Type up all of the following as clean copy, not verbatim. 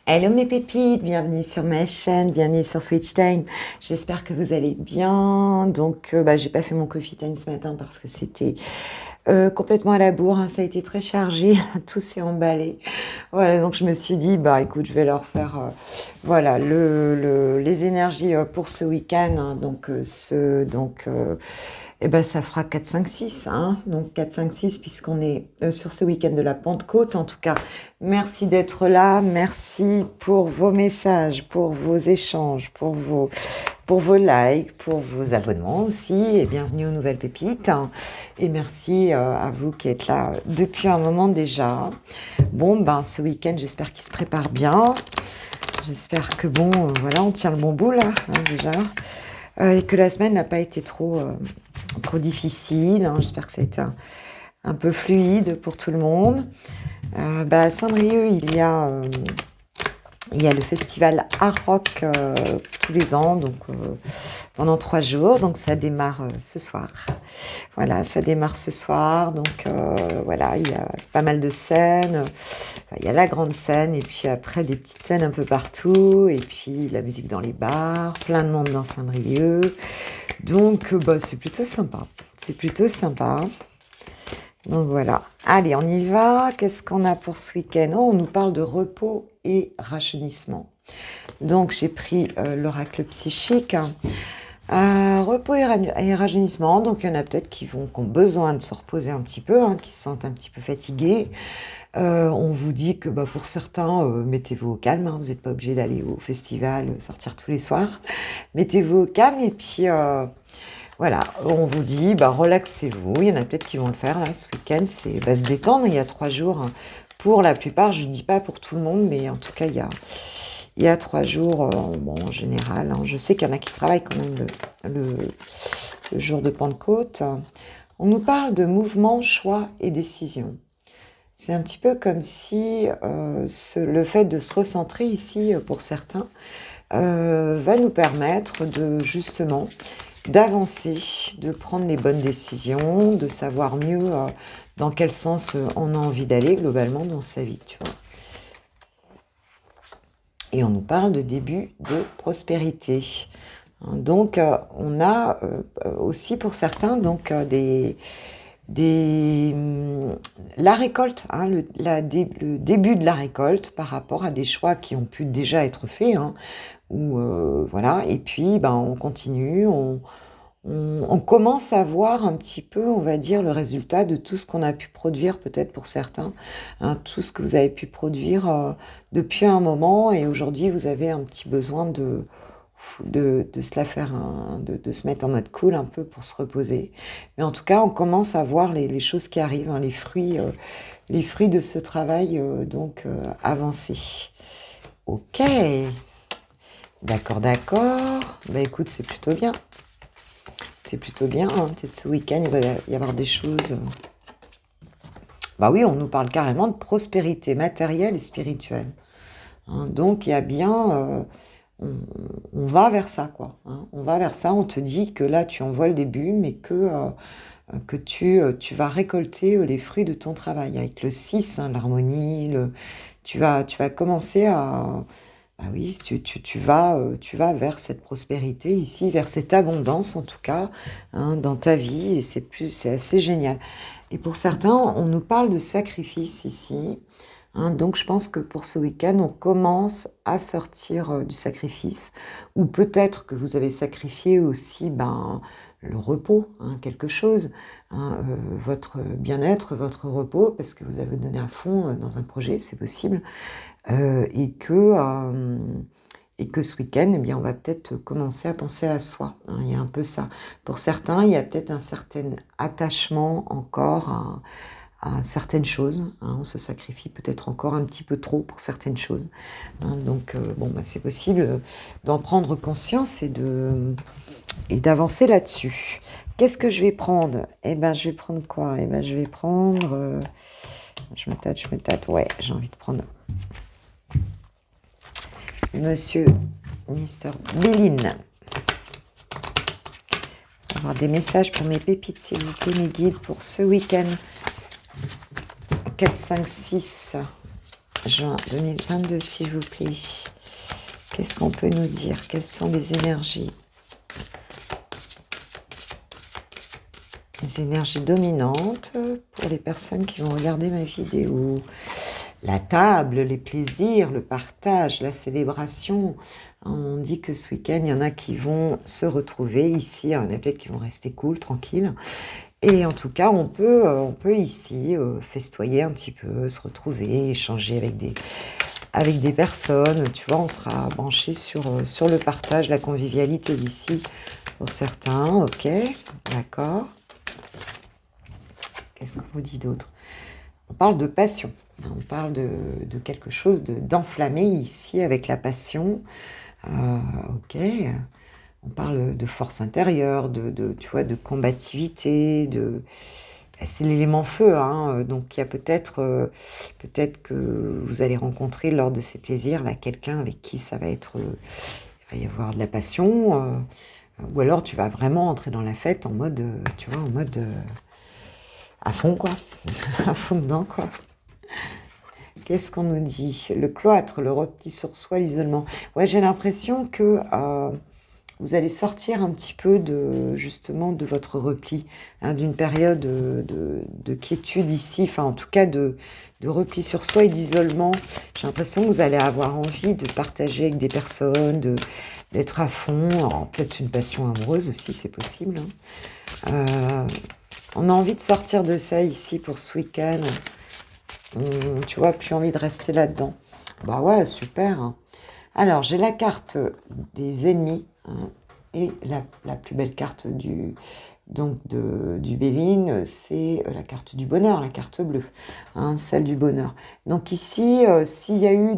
Hello mes pépites, bienvenue sur ma chaîne, bienvenue sur Switch Time. J'espère que vous allez bien. Donc, j'ai pas fait mon coffee time ce matin parce que c'était complètement à la bourre, hein. Ça a été très chargé, tout s'est emballé. Voilà, donc je me suis dit, bah écoute, je vais leur faire voilà les énergies pour ce week-end, hein. Ça fera 4, 5, 6, hein. Donc 4, 5, 6, puisqu'on est sur ce week-end de la Pentecôte. En tout cas, merci d'être là. Merci pour vos messages, pour vos échanges, pour vos likes, pour vos abonnements aussi. Et bienvenue aux nouvelles pépites. Et merci à vous qui êtes là depuis un moment déjà. Bon, ce week-end, j'espère qu'il se prépare bien. J'espère que voilà, on tient le bon bout là, hein, déjà. Et que la semaine n'a pas été trop difficile, hein. J'espère que ça a été un peu fluide pour tout le monde. À Saint-Brieuc, il y a le festival Art Rock tous les ans, donc pendant 3 jours. Donc ça démarre ce soir. Voilà, ça démarre ce soir. Donc voilà, il y a pas mal de scènes. Il y a la grande scène et puis après des petites scènes un peu partout. Et puis la musique dans les bars, plein de monde dans Saint-Brieuc. Donc c'est plutôt sympa. C'est plutôt sympa. Donc voilà. Allez, on y va. Qu'est-ce qu'on a pour ce week-end? On nous parle de repos et rajeunissement. Donc j'ai pris l'oracle psychique. Repos et rajeunissement. Donc il y en a peut-être qui ont besoin de se reposer un petit peu, hein, qui se sentent un petit peu fatigués. On vous dit que pour certains, mettez-vous au calme, hein. Vous n'êtes pas obligé d'aller au festival, sortir tous les soirs. Mettez-vous au calme et puis voilà, on vous dit, relaxez-vous. Il y en a peut-être qui vont le faire là ce week-end, c'est se détendre. Il y a 3 jours, hein. Pour la plupart, je ne dis pas pour tout le monde, mais en tout cas, il y a 3 jours, en général, hein. Je sais qu'il y en a qui travaillent quand même le jour de Pentecôte. On nous parle de mouvement, choix et décision. C'est un petit peu comme si le fait de se recentrer ici, pour certains, va nous permettre justement d'avancer, de prendre les bonnes décisions, de savoir mieux dans quel sens on a envie d'aller globalement dans sa vie, tu vois. Et on nous parle de début de prospérité. Donc, on a aussi pour certains la récolte, hein, le début de la récolte par rapport à des choix qui ont pu déjà être faits, hein, voilà, et puis on continue, on commence à voir un petit peu, on va dire, le résultat de tout ce qu'on a pu produire, peut-être pour certains, hein, tout ce que vous avez pu produire depuis un moment, et aujourd'hui vous avez un petit besoin de se la faire, de se mettre en mode cool un peu pour se reposer. Mais en tout cas, on commence à voir les choses qui arrivent, hein, les fruits de ce travail avancé. Ok, d'accord. Écoute, c'est plutôt bien. C'est plutôt bien, hein. Peut-être ce week-end, il va y avoir des choses. Oui, on nous parle carrément de prospérité matérielle et spirituelle, hein. Donc, il y a bien... on va vers ça, quoi, hein. On va vers ça, on te dit que là, tu en vois le début, mais que tu vas récolter les fruits de ton travail. Avec le 6, hein, l'harmonie, tu vas commencer à... oui, tu vas vers cette prospérité ici, vers cette abondance en tout cas, hein, dans ta vie, et c'est assez génial. Et pour certains, on nous parle de sacrifice ici, hein. Donc je pense que pour ce week-end, on commence à sortir du sacrifice, ou peut-être que vous avez sacrifié aussi le repos, hein, quelque chose, hein, votre bien-être, votre repos, parce que vous avez donné à fond dans un projet, c'est possible. Et que ce week-end, on va peut-être commencer à penser à soi, hein. Il y a un peu ça. Pour certains, il y a peut-être un certain attachement encore à certaines choses, hein. On se sacrifie peut-être encore un petit peu trop pour certaines choses, hein. Donc, c'est possible d'en prendre conscience et d'avancer là-dessus. Qu'est-ce que je vais prendre? Je vais prendre quoi? Je vais prendre... je me tâte. Ouais, j'ai envie de prendre... Monsieur Mister Béline. Avoir des messages pour mes pépites, s'il vous plaît, mes guides pour ce week-end. 4, 5, 6. juin 2022, s'il vous plaît. Qu'est-ce qu'on peut nous dire? Quelles sont les énergies? Les énergies dominantes pour les personnes qui vont regarder ma vidéo. La table, les plaisirs, le partage, la célébration. On dit que ce week-end, il y en a qui vont se retrouver ici. Il y en a peut-être qui vont rester cool, tranquille. Et en tout cas, on peut ici festoyer un petit peu, se retrouver, échanger avec des personnes. Tu vois, on sera branché sur le partage, la convivialité ici pour certains. Ok, d'accord. Qu'est-ce qu'on vous dit d'autre? On parle de passion. On parle de quelque chose d'enflammé ici avec la passion. Ok. On parle de force intérieure, tu vois, de combativité, c'est l'élément feu, hein, donc il y a peut-être que vous allez rencontrer lors de ces plaisirs là quelqu'un avec qui ça va être, il va y avoir de la passion, ou alors tu vas vraiment entrer dans la fête en mode, tu vois, en mode à fond quoi, à fond dedans quoi. Qu'est-ce qu'on nous dit? Le cloître, le repli sur soi, l'isolement. Ouais, j'ai l'impression que vous allez sortir un petit peu justement de votre repli, hein, d'une période de quiétude ici, enfin en tout cas de repli sur soi et d'isolement. J'ai l'impression que vous allez avoir envie de partager avec des personnes, d'être à fond. Alors peut-être une passion amoureuse aussi, c'est possible, hein. On a envie de sortir de ça ici pour ce week-end. Tu vois, plus envie de rester là-dedans. Bah ouais, super, hein. Alors, j'ai la carte des ennemis, hein, et la plus belle carte du Béline, c'est la carte du bonheur, la carte bleue, hein, celle du bonheur. Donc ici, s'il y a eu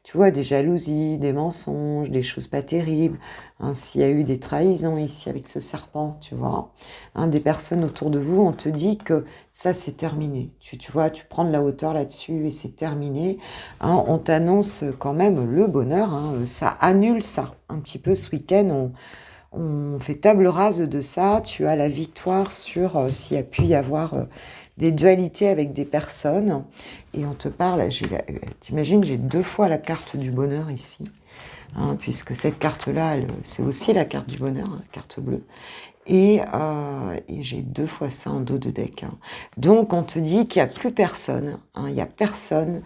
tu vois, des jalousies, des mensonges, des choses pas terribles, hein, s'il y a eu des trahisons ici avec ce serpent, tu vois, hein, des personnes autour de vous, on te dit que ça c'est terminé. Tu vois, tu prends de la hauteur là-dessus et c'est terminé. Hein, on t'annonce quand même le bonheur, hein, ça annule ça. Un petit peu ce week-end, on fait table rase de ça. Tu as la victoire sur s'il y a pu y avoir des dualités avec des personnes. Et on te parle, t'imagines, j'ai 2 fois la carte du bonheur ici. Hein, puisque cette carte-là, c'est aussi la carte du bonheur, hein, carte bleue. Et j'ai 2 fois ça en dos de deck. Hein. Donc on te dit qu'il n'y a plus personne. Hein, il n'y a personne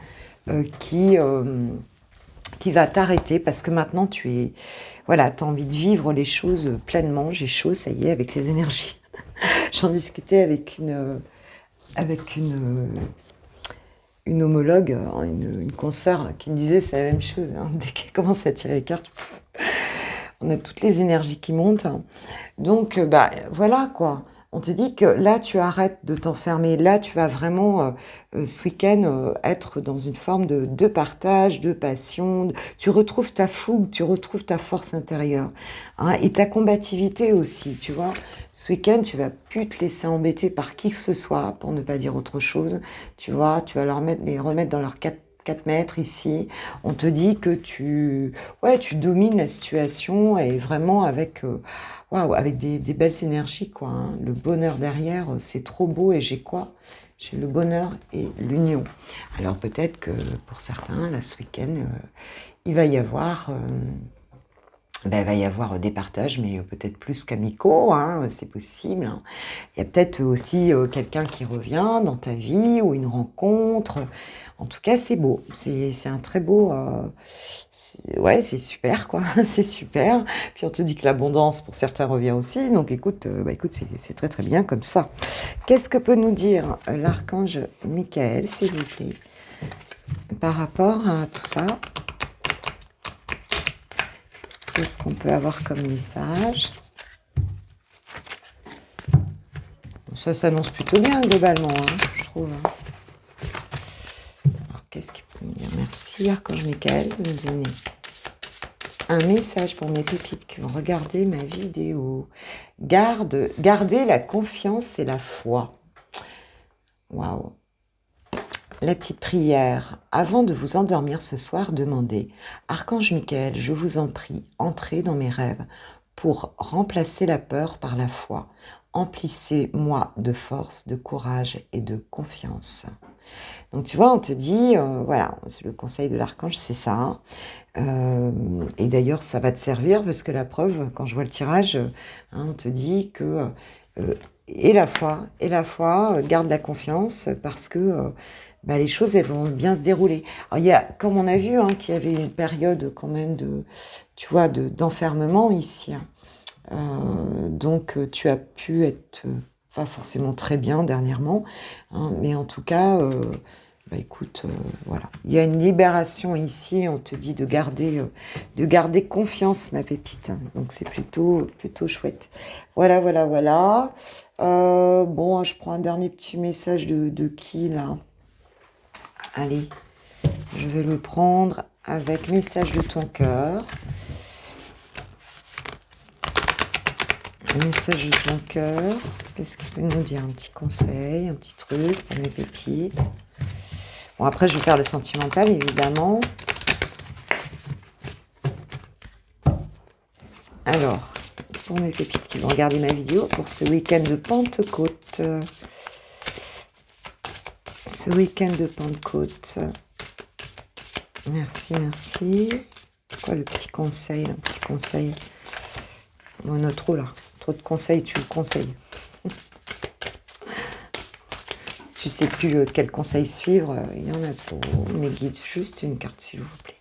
qui va t'arrêter parce que maintenant voilà, tu as envie de vivre les choses pleinement. J'ai chaud, ça y est, avec les énergies. J'en discutais avec une homologue, une consoeur qui me disait c'est la même chose. Hein. Dès qu'elle commence à tirer les cartes, on a toutes les énergies qui montent. Hein. Donc, bah, voilà quoi. On te dit que là, tu arrêtes de t'enfermer. Là, tu vas vraiment, ce week-end, être dans une forme de partage, de passion. Tu retrouves ta fougue, tu retrouves ta force intérieure. Hein, et ta combativité aussi, tu vois. Ce week-end, tu vas plus te laisser embêter par qui que ce soit, pour ne pas dire autre chose. Tu vois, tu vas les remettre dans leur 4 mètres ici. On te dit que tu domines la situation et vraiment avec des belles énergies, quoi. Hein. Le bonheur derrière, c'est trop beau et j'ai quoi? J'ai le bonheur et l'union. Alors peut-être que pour certains, là, ce week-end, il va y avoir... il va y avoir des partages, mais peut-être plus qu'amicaux, hein, c'est possible. Hein. Il y a peut-être aussi quelqu'un qui revient dans ta vie ou une rencontre. En tout cas, c'est beau. C'est un très beau... ouais, c'est super, quoi. C'est super. Puis on te dit que l'abondance, pour certains, revient aussi. Donc écoute, c'est très très bien comme ça. Qu'est-ce que peut nous dire l'archange Michael, s'il vous plaît, par rapport à tout ça? Qu'est-ce qu'on peut avoir comme message? Ça s'annonce plutôt bien, globalement, hein, je trouve. Alors, qu'est-ce qu'il peut me dire? Merci, archange Michael, de nous donner un message pour mes pépites qui vont regarder ma vidéo. Gardez la confiance et la foi. Waouh! La petite prière. Avant de vous endormir ce soir, demandez: Archange Michael, je vous en prie, entrez dans mes rêves pour remplacer la peur par la foi. Emplissez-moi de force, de courage et de confiance. Donc, tu vois, on te dit, voilà, le conseil de l'archange, c'est ça. Et d'ailleurs, ça va te servir parce que la preuve, quand je vois le tirage, hein, on te dit que et la foi, garde la confiance parce que bah, les choses, elles vont bien se dérouler. Alors, il y a, comme on a vu, hein, qu'il y avait une période quand même de, tu vois, d'enfermement ici, hein. Donc, tu as pu être pas forcément très bien dernièrement, hein, mais en tout cas, bah, écoute, voilà. Il y a une libération ici, on te dit de garder confiance, ma pépite. Donc, c'est plutôt chouette. Voilà, voilà, voilà. Bon, je prends un dernier petit message de qui, là? Allez, je vais le prendre avec message de ton cœur. Un message de ton cœur. Qu'est-ce qu'il peut nous dire? Un petit conseil, un petit truc pour mes pépites. Bon, après, je vais faire le sentimental, évidemment. Alors, pour mes pépites qui vont regarder ma vidéo, pour ce week-end de Pentecôte. Ce week-end de Pentecôte. Merci, merci. Quoi, le petit conseil? Un petit conseil. On a trop, là. Trop de conseils, tu le conseilles. Tu sais plus quel conseil suivre, il y en a trop. Mes guides, juste une carte, s'il vous plaît.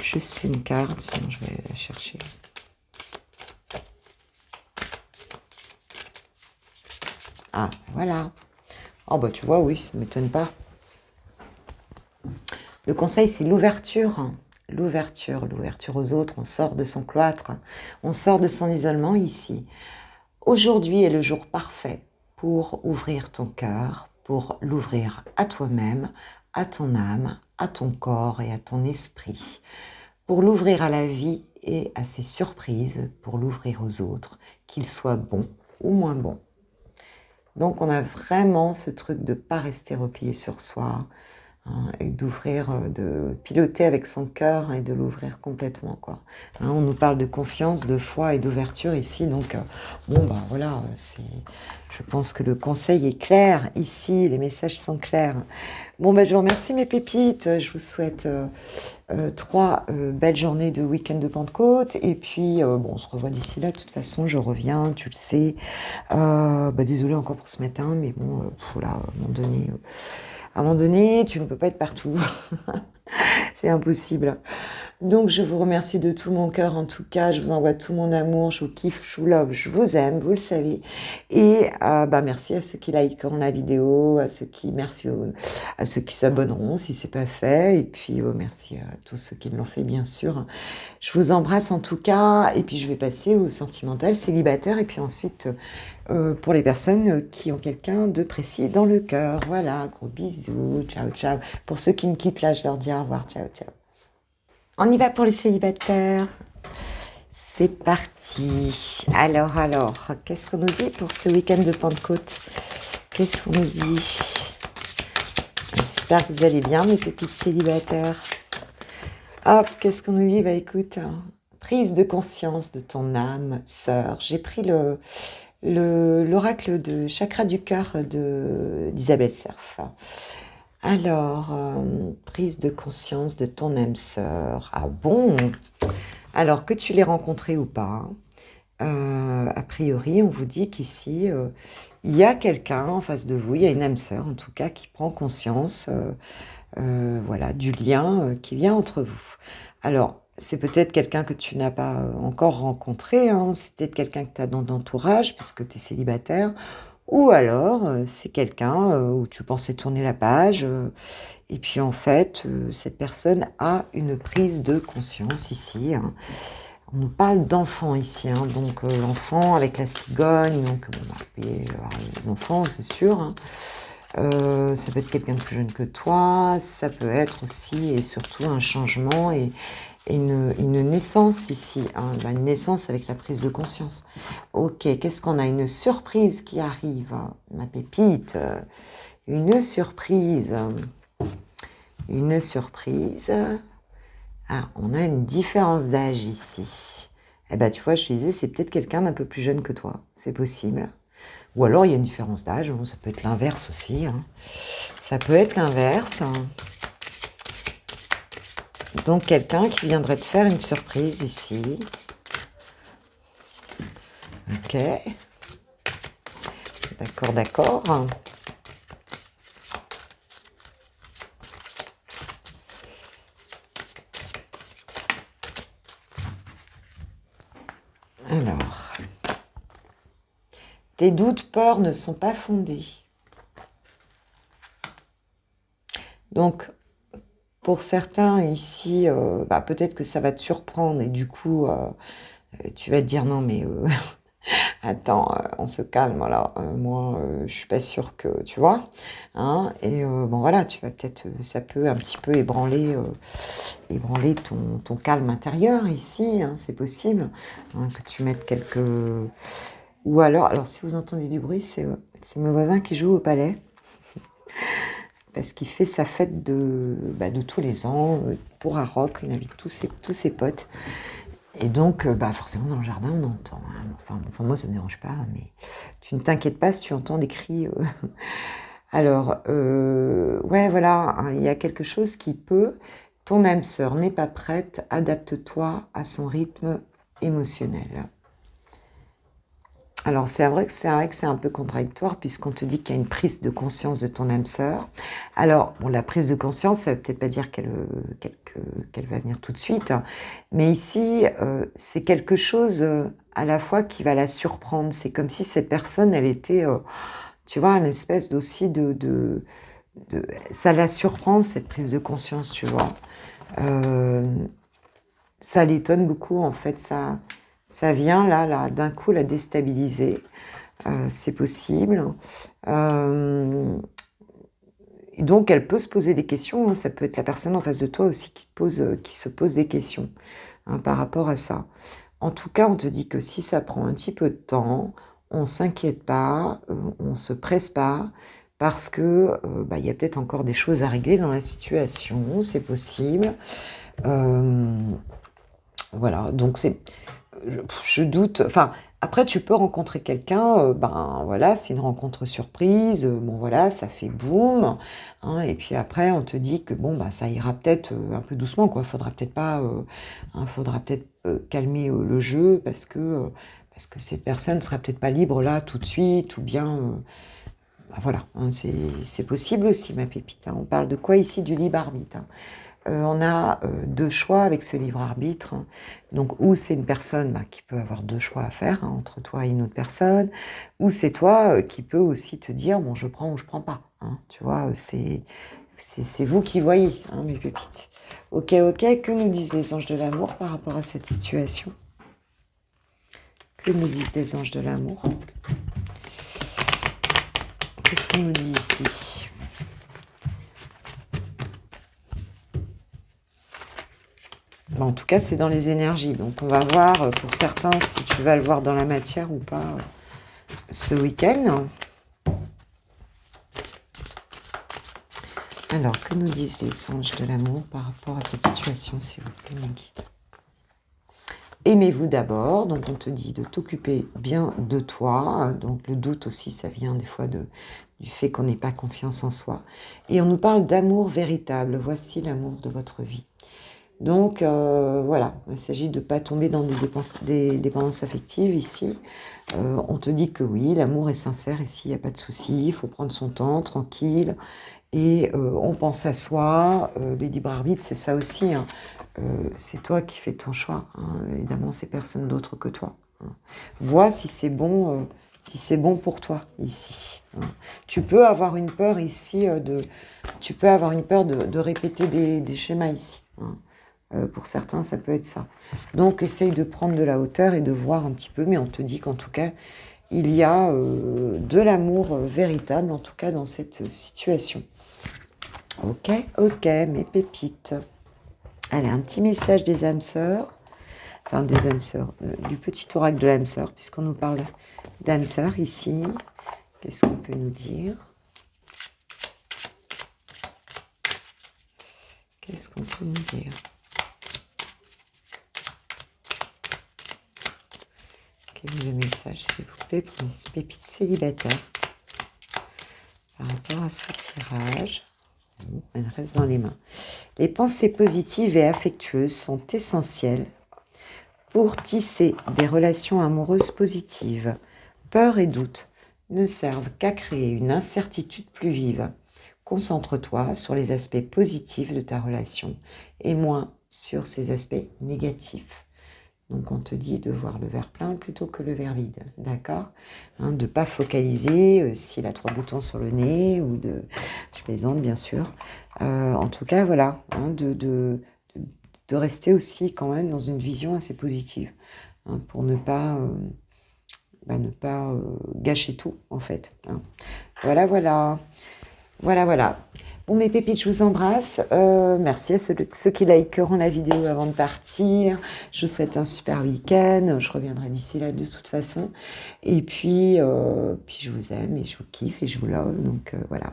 Juste une carte, sinon je vais la chercher. Ah, voilà. Oh, bah, tu vois, oui, ça ne m'étonne pas. Le conseil, c'est l'ouverture. L'ouverture aux autres. On sort de son cloître. On sort de son isolement ici. Aujourd'hui est le jour parfait pour ouvrir ton cœur, pour l'ouvrir à toi-même, à ton âme, à ton corps et à ton esprit, pour l'ouvrir à la vie et à ses surprises, pour l'ouvrir aux autres, qu'ils soient bons ou moins bons. Donc on a vraiment ce truc de ne pas rester replié sur soi, hein, et d'ouvrir, de piloter avec son cœur et de l'ouvrir complètement, quoi. Hein, on nous parle de confiance, de foi et d'ouverture ici, donc bon, bah voilà, je pense que le conseil est clair ici, les messages sont clairs. Bon, bah, je vous remercie mes pépites, je vous souhaite 3 belles journées de week-end de Pentecôte, et puis bon, on se revoit d'ici là, de toute façon, je reviens, tu le sais. Bah, désolée encore pour ce matin, mais bon, voilà, à un moment donné, tu ne peux pas être partout. C'est impossible. Donc, je vous remercie de tout mon cœur. En tout cas, je vous envoie tout mon amour. Je vous kiffe, je vous love, je vous aime, vous le savez. Et bah, merci à ceux qui likeront la vidéo, merci à ceux qui s'abonneront si c'est pas fait. Et puis, merci à tous ceux qui l'ont fait, bien sûr. Je vous embrasse en tout cas. Et puis, je vais passer au sentimental, célibataire. Et puis ensuite, pour les personnes qui ont quelqu'un de précis dans le cœur. Voilà, gros bisous. Ciao, ciao. Pour ceux qui me quittent là, je leur dis au revoir. Ciao, ciao. On y va pour les célibataires. C'est parti. Alors, qu'est-ce qu'on nous dit pour ce week-end de Pentecôte? Qu'est-ce qu'on nous dit? J'espère que vous allez bien, mes pépites célibataires. Hop, qu'est-ce qu'on nous dit? Bah écoute, prise de conscience de ton âme, sœur. J'ai pris l'oracle de chakra du cœur d'Isabelle Serf. Alors, prise de conscience de ton âme sœur. Ah bon? Alors, que tu l'aies rencontré ou pas, a priori, on vous dit qu'ici, il y a quelqu'un en face de vous, il y a une âme sœur en tout cas, qui prend conscience voilà, du lien qu'il y a entre vous. Alors, c'est peut-être quelqu'un que tu n'as pas encore rencontré, hein, c'est peut-être quelqu'un que tu as dans ton entourage, puisque tu es célibataire, ou alors c'est quelqu'un où tu pensais tourner la page, et puis en fait, cette personne a une prise de conscience ici, hein. On nous parle d'enfants ici, hein, donc l'enfant avec la cigogne, donc les enfants, c'est sûr, hein. Ça peut être quelqu'un de plus jeune que toi, ça peut être aussi et surtout un changement et une naissance ici, hein, une naissance avec la prise de conscience. Ok, qu'est-ce qu'on a? Une surprise qui arrive, ma pépite, une surprise, une surprise. Ah, on a une différence d'âge ici. Eh ben, tu vois, je te disais, c'est peut-être quelqu'un d'un peu plus jeune que toi, c'est possible. Ou alors, il y a une différence d'âge, hein, ça peut être l'inverse aussi. Hein. Ça peut être l'inverse. Hein. Donc, quelqu'un qui viendrait te faire une surprise ici. Ok. D'accord, d'accord. Alors, tes doutes, peurs ne sont pas fondés. Donc, pour certains ici, peut-être que ça va te surprendre et du coup, tu vas te dire non mais attends, on se calme là. Moi, je suis pas sûre que tu vois. Hein, et bon voilà, tu vas peut-être, ça peut un petit peu ébranler ton calme intérieur ici. Hein, c'est possible hein, que tu mettes quelques. Ou alors si vous entendez du bruit, c'est mon voisin qui joue au palais. Parce qu'il fait sa fête de tous les ans pour Aroc, il invite tous ses potes. Et donc, forcément, dans le jardin, on entend. Hein. Enfin, moi, ça ne me dérange pas, mais tu ne t'inquiètes pas si tu entends des cris. Alors, ouais, voilà, hein, il y a quelque chose qui peut... Ton âme sœur n'est pas prête, adapte-toi à son rythme émotionnel. Alors, c'est vrai que c'est un peu contradictoire puisqu'on te dit qu'il y a une prise de conscience de ton âme sœur. Alors, bon, la prise de conscience, ça ne veut peut-être pas dire qu'elle va venir tout de suite. Hein. Mais ici, c'est quelque chose à la fois qui va la surprendre. C'est comme si cette personne, elle était, tu vois, une espèce d'aussi ça la surprend, cette prise de conscience, tu vois. Ça l'étonne beaucoup, en fait. Ça vient, là, d'un coup, la déstabiliser. C'est possible. Et donc, elle peut se poser des questions. Hein. Ça peut être la personne en face de toi aussi qui se pose des questions hein, par rapport à ça. En tout cas, on te dit que si ça prend un petit peu de temps, on ne s'inquiète pas, on ne se presse pas, parce que y a peut-être encore des choses à régler dans la situation, c'est possible. Voilà, donc je doute. Enfin, après, tu peux rencontrer quelqu'un, voilà, c'est une rencontre surprise, bon voilà, ça fait boum, hein, et puis après, on te dit que bon, ça ira peut-être un peu doucement, quoi. Faudra peut-être calmer le jeu parce que cette personne sera peut-être pas libre là tout de suite, ou bien, voilà, hein, c'est possible aussi, ma pépite. Hein. On parle de quoi ici? Du libre arbitre. Hein. On a deux choix avec ce libre arbitre. Hein. Donc, ou c'est une personne qui peut avoir deux choix à faire hein, entre toi et une autre personne, ou c'est toi qui peut aussi te dire, bon, je prends ou je prends pas. Hein. Tu vois, c'est vous qui voyez, hein, mes pépites. Ok, que nous disent les anges de l'amour par rapport à cette situation? Que nous disent les anges de l'amour? Qu'est-ce qu'on nous dit ici? En tout cas, c'est dans les énergies. Donc, on va voir pour certains si tu vas le voir dans la matière ou pas ce week-end. Alors, que nous disent les anges de l'amour par rapport à cette situation, s'il vous plaît, mes guides? Aimez-vous d'abord. Donc, on te dit de t'occuper bien de toi. Donc, le doute aussi, ça vient des fois du fait qu'on n'ait pas confiance en soi. Et on nous parle d'amour véritable. Voici l'amour de votre vie. Donc, voilà, il s'agit de ne pas tomber dans des dépendances affectives ici. On te dit que oui, l'amour est sincère ici, il n'y a pas de souci, il faut prendre son temps, tranquille, et on pense à soi. Les libres arbitres, c'est ça aussi, hein. C'est toi qui fais ton choix, hein. Évidemment, c'est personne d'autre que toi. Hein. Vois si c'est bon pour toi ici. Hein. Tu peux avoir une peur ici de répéter des schémas ici. Hein. Pour certains, ça peut être ça. Donc, essaye de prendre de la hauteur et de voir un petit peu, mais on te dit qu'en tout cas, il y a de l'amour véritable, en tout cas dans cette situation. Ok, mes pépites. Allez, un petit message des âmes sœurs, enfin des âmes sœurs, du petit oracle de l'âme sœur, puisqu'on nous parle d'âme sœur ici. Qu'est-ce qu'on peut nous dire? Qu'est-ce qu'on peut nous dire? quel est le message, s'il vous plaît, pour les pépites célibataires par rapport à ce tirage? Elle reste dans les mains. Les pensées positives et affectueuses sont essentielles pour tisser des relations amoureuses positives. Peur et doute ne servent qu'à créer une incertitude plus vive. Concentre-toi sur les aspects positifs de ta relation et moins sur ses aspects négatifs. Donc on te dit de voir le verre plein plutôt que le verre vide, d'accord, de ne pas focaliser s'il a 3 boutons sur le nez ou de... Je plaisante bien sûr. En tout cas, voilà, de rester aussi quand même dans une vision assez positive pour ne pas, gâcher tout en fait. Voilà, voilà. Voilà, voilà. Bon, mes pépites, je vous embrasse. Merci à ceux qui likeront la vidéo avant de partir. Je vous souhaite un super week-end. Je reviendrai d'ici là de toute façon. Et puis je vous aime et je vous kiffe et je vous love. Donc, voilà.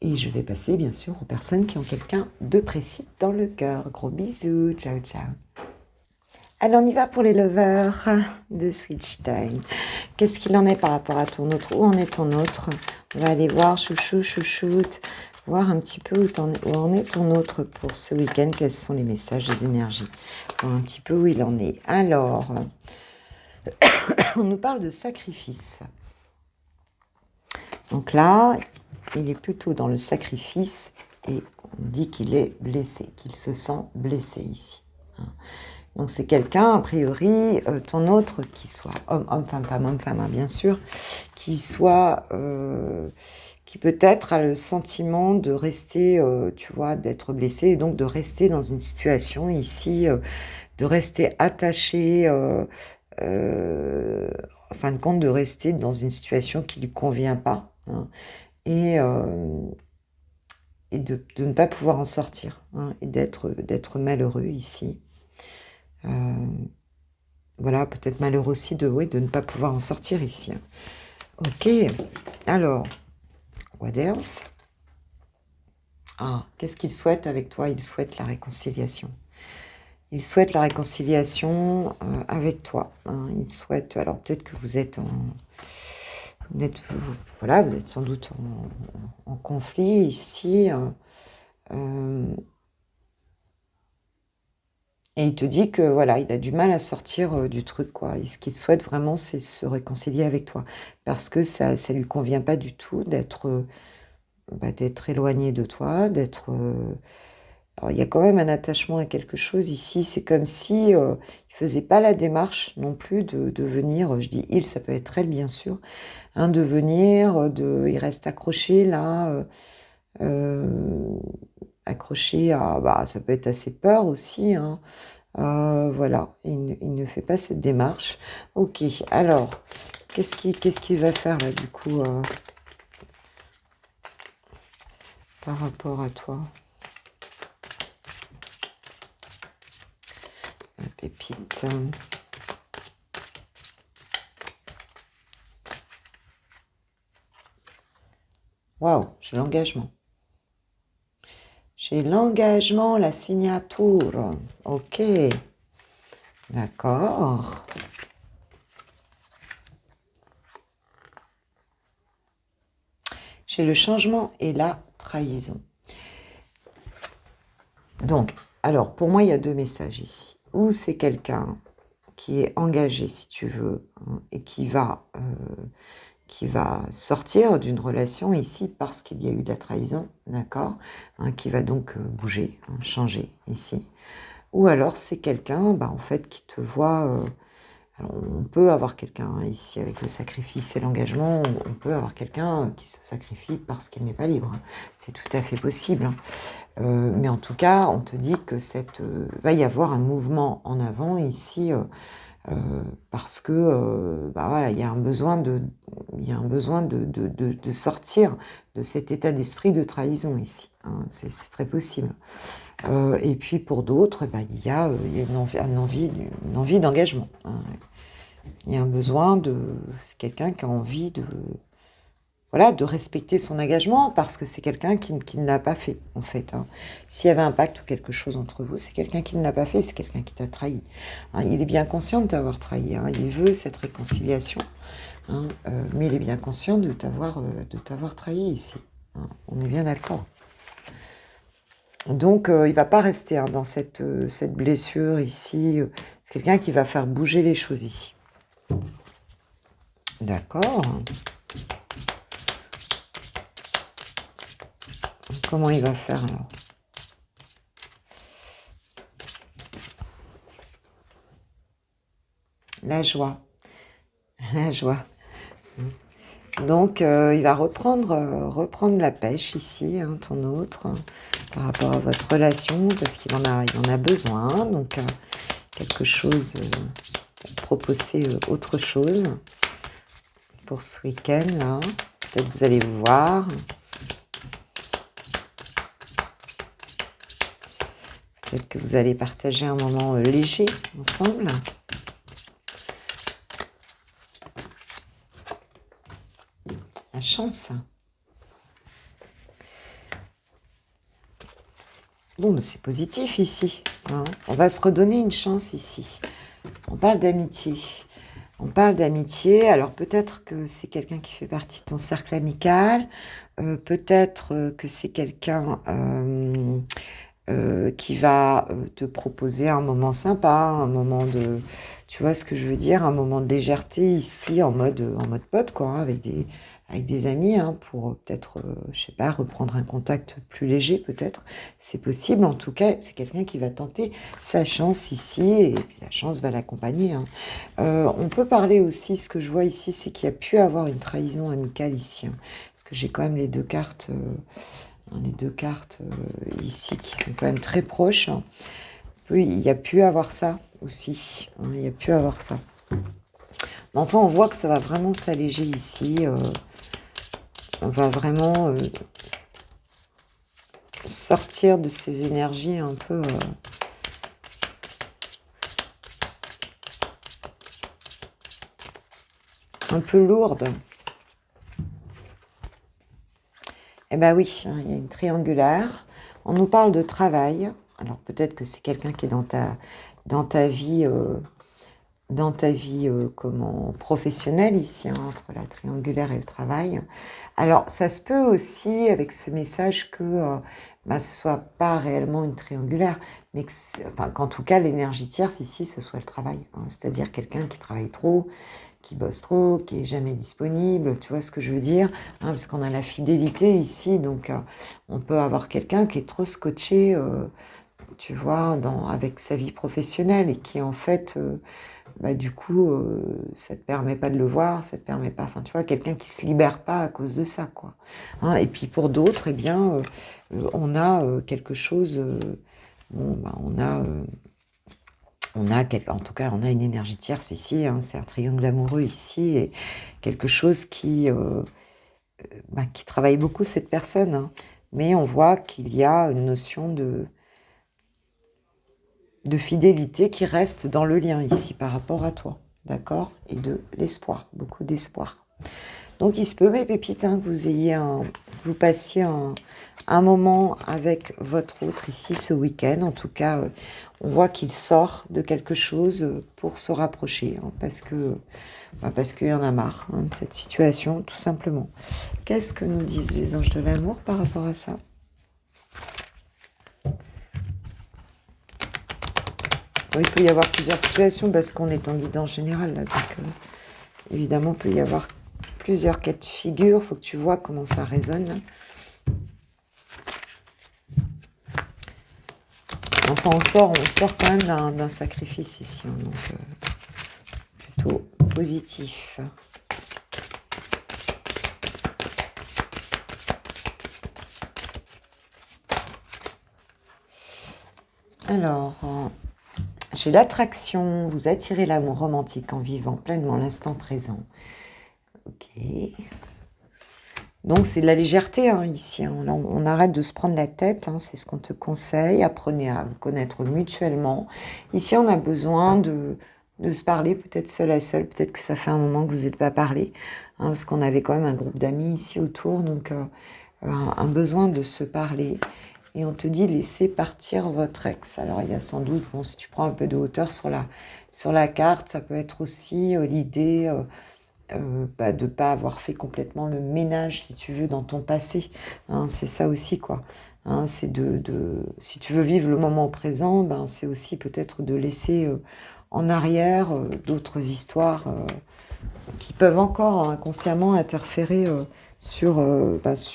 Et je vais passer, bien sûr, aux personnes qui ont quelqu'un de précis dans le cœur. Gros bisous. Ciao, ciao. Alors, on y va pour les lovers de Switch Time. Qu'est-ce qu'il en est par rapport à ton autre? Où en est ton autre? On va aller voir, chouchou, chouchoute, voir un petit peu où en est ton autre pour ce week-end. Quels sont les messages, les énergies? Voir un petit peu où il en est. Alors, on nous parle de sacrifice. Donc là, il est plutôt dans le sacrifice et on dit qu'il est blessé, qu'il se sent blessé ici. Donc c'est quelqu'un, a priori, ton autre, qui soit homme, femme, bien sûr, qui soit, qui peut-être a le sentiment de rester, tu vois, d'être blessé, et donc de rester dans une situation ici, de rester attaché, en fin de compte, de rester dans une situation qui ne lui convient pas, et de ne pas pouvoir en sortir, et d'être malheureux ici. Voilà, peut-être malheureux aussi de ne pas pouvoir en sortir ici. Ok, alors, what else? Qu'est-ce qu'il souhaite avec toi? Il souhaite la réconciliation. Il souhaite la réconciliation avec toi. Il souhaite, alors peut-être que vous êtes vous êtes sans doute en conflit ici. Et il te dit que voilà, il a du mal à sortir du truc, quoi. Et ce qu'il souhaite vraiment, c'est se réconcilier avec toi. Parce que ça ne lui convient pas du tout d'être éloigné de toi, d'être... Alors, il y a quand même un attachement à quelque chose ici. C'est comme si il ne faisait pas la démarche non plus de venir, je dis il, ça peut être elle, bien sûr, de venir, il reste accroché là, accroché à... ça peut être à ses peurs aussi, voilà, il ne fait pas cette démarche. Ok, alors, qu'est-ce qu'il va faire là, du coup, par rapport à toi? La pépite. Waouh, j'ai l'engagement. J'ai l'engagement, la signature. Ok. D'accord. J'ai le changement et la trahison. Donc, alors, pour moi, il y a 2 messages ici. Ou c'est quelqu'un qui est engagé, si tu veux, et qui va sortir d'une relation ici parce qu'il y a eu de la trahison, d'accord, qui va donc bouger, changer ici. Ou alors c'est quelqu'un, en fait, qui te voit... alors on peut avoir quelqu'un ici avec le sacrifice et l'engagement, on peut avoir quelqu'un qui se sacrifie parce qu'il n'est pas libre. C'est tout à fait possible. Mais en tout cas, on te dit que va y avoir un mouvement en avant ici, parce que voilà, il y a un besoin de sortir de cet état d'esprit de trahison ici. C'est très possible. Et puis pour d'autres, il y a une envie d'engagement. Il y a un besoin c'est quelqu'un qui a envie de... voilà, de respecter son engagement parce que c'est quelqu'un qui ne l'a pas fait, en fait. Hein. S'il y avait un pacte ou quelque chose entre vous, c'est quelqu'un qui ne l'a pas fait, c'est quelqu'un qui t'a trahi. Hein, il est bien conscient de t'avoir trahi, hein, il veut cette réconciliation, hein, mais il est bien conscient de t'avoir trahi ici. Hein, on est bien d'accord. Donc, il ne va pas rester hein, dans cette blessure ici. C'est quelqu'un qui va faire bouger les choses ici. D'accord. Comment il va faire alors? La joie. La joie. Donc, il va reprendre la pêche ici, hein, ton autre, par rapport à votre relation, parce qu'il en a besoin. Donc, quelque chose, proposer autre chose pour ce week-end, là. Peut-être vous allez vous voir. Peut-être que vous allez partager un moment léger ensemble. La chance. Bon, mais c'est positif ici. Hein. On va se redonner une chance ici. On parle d'amitié. On parle d'amitié. Alors peut-être que c'est quelqu'un qui fait partie de ton cercle amical. Peut-être que c'est quelqu'un qui va te proposer un moment sympa, un moment de... Tu vois ce que je veux dire? Un moment de légèreté ici, en mode pote, quoi, hein, avec des amis, hein, pour peut-être, je sais pas, reprendre un contact plus léger, peut-être. C'est possible. En tout cas, c'est quelqu'un qui va tenter sa chance ici, et puis la chance va l'accompagner. Hein. On peut parler aussi, ce que je vois ici, c'est qu'il y a pu avoir une trahison amicale ici. Hein, parce que j'ai quand même les deux cartes... ici qui sont quand même très proches. Oui, il y a pu avoir ça aussi. Hein, il y a pu avoir ça. Mais enfin, on voit que ça va vraiment s'alléger ici. On va vraiment sortir de ces énergies un peu lourdes. Eh bien oui, hein, il y a une triangulaire. On nous parle de travail. Alors peut-être que c'est quelqu'un qui est dans ta vie, professionnelle ici, hein, entre la triangulaire et le travail. Alors ça se peut aussi avec ce message que ce soit pas réellement une triangulaire, mais qu'en tout cas l'énergie tierce ici, ce soit le travail. Hein, c'est-à-dire quelqu'un qui travaille trop, qui bosse trop, qui est jamais disponible, tu vois ce que je veux dire, hein, parce qu'on a la fidélité ici, donc on peut avoir quelqu'un qui est trop scotché, tu vois, avec sa vie professionnelle et qui en fait, du coup, ça te permet pas de le voir, ça te permet pas, enfin tu vois, quelqu'un qui se libère pas à cause de ça, quoi. Hein, et puis pour d'autres, eh bien, on a quelque chose, en tout cas, on a une énergie tierce ici, hein, c'est un triangle amoureux ici, et quelque chose qui travaille beaucoup cette personne, hein, mais on voit qu'il y a une notion de fidélité qui reste dans le lien ici par rapport à toi, d'accord? Et de l'espoir, beaucoup d'espoir. Donc il se peut, mes pépites, hein, que vous passiez un moment avec votre autre ici ce week-end. En tout cas, on voit qu'il sort de quelque chose pour se rapprocher, hein, parce qu'il y en a marre, hein, de cette situation, tout simplement. Qu'est-ce que nous disent les anges de l'amour par rapport à ça? Oui, il peut y avoir plusieurs situations parce qu'on est en guidance générale, là, donc évidemment, il peut y avoir plusieurs cas de figure. Il faut que tu vois comment ça résonne, là. Enfin, on sort quand même d'un sacrifice ici, hein, donc plutôt positif. Alors, j'ai l'attraction, vous attirez l'amour romantique en vivant pleinement l'instant présent. Ok. Donc, c'est de la légèreté, hein, ici. Hein. On arrête de se prendre la tête, hein, c'est ce qu'on te conseille. Apprenez à vous connaître mutuellement. Ici, on a besoin de de se parler, peut-être seul à seul, peut-être que ça fait un moment que vous n'êtes pas parlé, hein, parce qu'on avait quand même un groupe d'amis ici autour, donc un besoin de se parler. Et on te dit laissez partir votre ex. Alors il y a sans doute, bon, si tu prends un peu de hauteur sur la carte, ça peut être aussi l'idée de ne pas avoir fait complètement le ménage, si tu veux, dans ton passé. Hein, c'est ça aussi, quoi. Hein, c'est si tu veux vivre le moment présent, ben, c'est aussi peut-être de laisser en arrière d'autres histoires qui peuvent encore inconsciemment interférer sur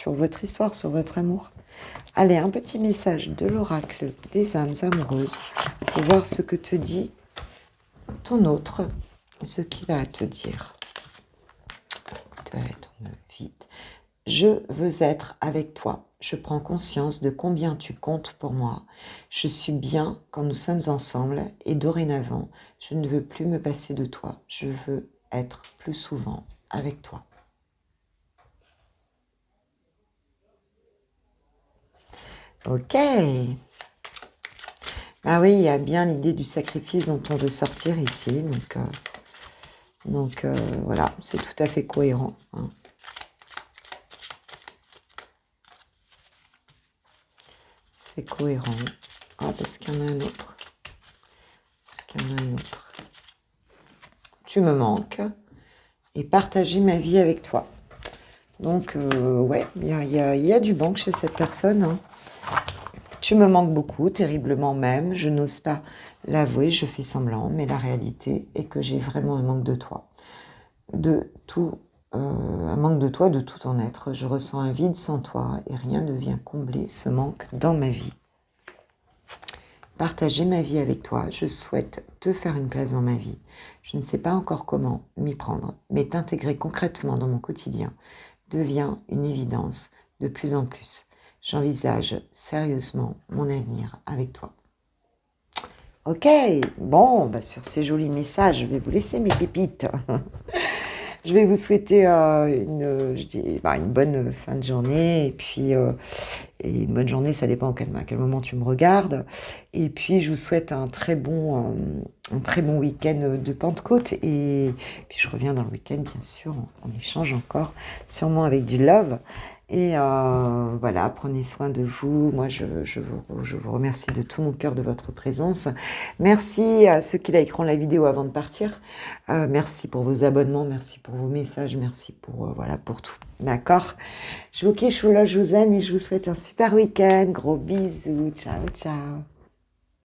votre histoire, sur votre amour. Allez, un petit message de l'oracle des âmes amoureuses pour voir ce que te dit ton autre, ce qu'il a à te dire. Vite. Je veux être avec toi. Je prends conscience de combien tu comptes pour moi. Je suis bien quand nous sommes ensemble et dorénavant, je ne veux plus me passer de toi. Je veux être plus souvent avec toi. Ok. Ah oui, il y a bien l'idée du sacrifice dont on veut sortir ici. Donc voilà, c'est tout à fait cohérent. Hein. C'est cohérent. Ah, parce qu'il y en a un autre. Tu me manques. Et partager ma vie avec toi. Donc, ouais, il y a du banque chez cette personne. Hein. Tu me manques beaucoup, terriblement même. Je n'ose pas l'avouer, je fais semblant. Mais la réalité est que j'ai vraiment un manque de toi. Un manque de toi, de tout ton être. Je ressens un vide sans toi et rien ne vient combler ce manque dans ma vie. Partager ma vie avec toi, je souhaite te faire une place dans ma vie. Je ne sais pas encore comment m'y prendre, mais t'intégrer concrètement dans mon quotidien devient une évidence de plus en plus. J'envisage sérieusement mon avenir avec toi. Ok, bon, sur ces jolis messages, je vais vous laisser mes pépites. Je vais vous souhaiter une bonne fin de journée et puis et une bonne journée, ça dépend à quel moment tu me regardes. Et puis je vous souhaite un très bon week-end de Pentecôte et puis je reviens dans le week-end bien sûr, on échange encore, sûrement avec du love. Et voilà, prenez soin de vous. Moi, je vous remercie de tout mon cœur de votre présence. Merci à ceux qui likeront la vidéo avant de partir. Merci pour vos abonnements, merci pour vos messages, merci pour tout. D'accord? Je vous kiffe, je vous aime et je vous souhaite un super week-end. Gros bisous. Ciao, ciao.